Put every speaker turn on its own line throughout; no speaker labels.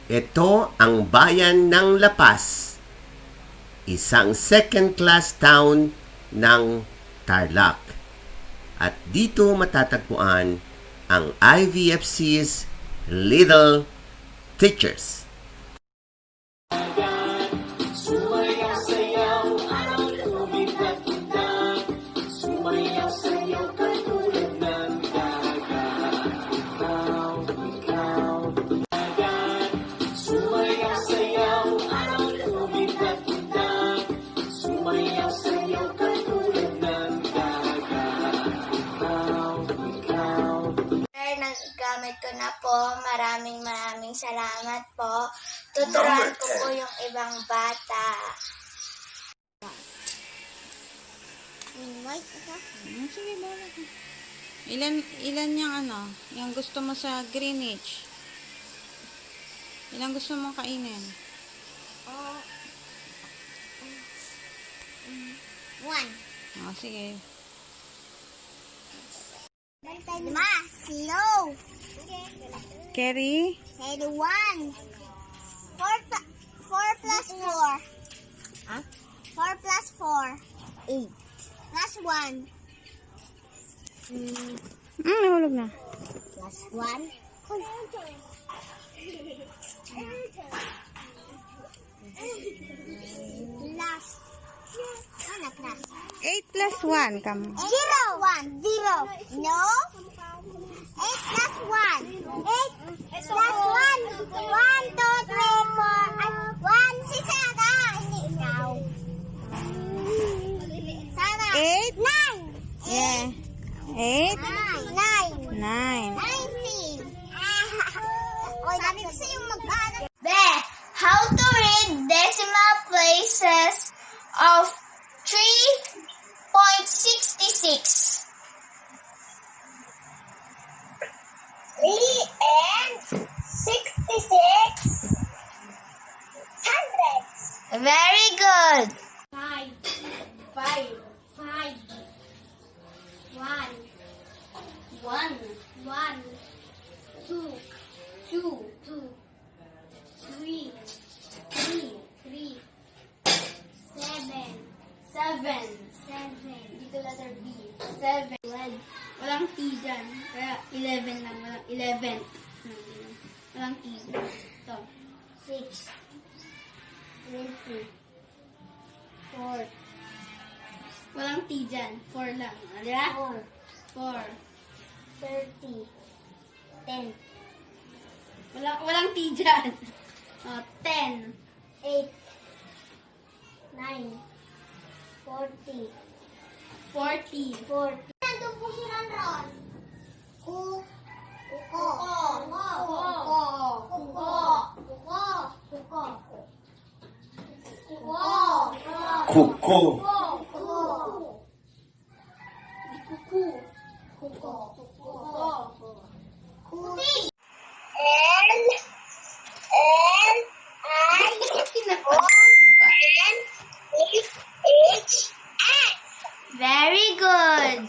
Ito ang bayan ng La Paz, isang second-class town ng Tarlac. At dito matatagpuan ang IVFC's Little Teachers.
Gamit ko na po. Maraming salamat po. Tuturuan ko po yung ibang bata.
Sige, bala ka. Ilan yung yung gusto mo sa Greenwich? Ilan gusto mong kainin?
One.
Sige.
Ma, slow.
Kerry?
Head one. 4 plus 4. Huh? 4 plus 4. 8. Plus 1.
Nahulog na.
Plus 1. Plus. Ano plus?
8 plus 1, come.
0. 1. 0. No? 8 plus 1. 8 plus 1. 1, 2, 3, 4. 1. Si Sarah. Hindi ikaw. Sarah.
8?
9.
Yeah. 8?
9.
9.
19. Sabi ko sa'yo mag-anak. How to read decimal places of 3.66. 3 and 66 hundreds. Very good. 5, 5, 5. 1, 1, 1. 2, 2, 2. 3, 3, 3. 7, 7. Dito letter B. 7. Walang T dyan. Kaya 11 lang. Walang 11. Walang T. Ito. 6. 20. 4. Walang T dyan. 4 lang. Alira? 4. 30. 10. Walang T dyan. 10. 8. 9. 40. 40. 40. Nandun po si Ron. Kuko. Very good.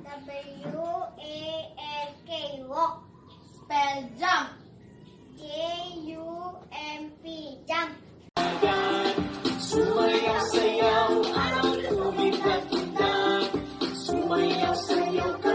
W-A-L-K, walk. Spell jump. J-U-M-P, jump.
Sumayaw-sayaw, araw lumipad kita. Sumayaw-sayaw ka.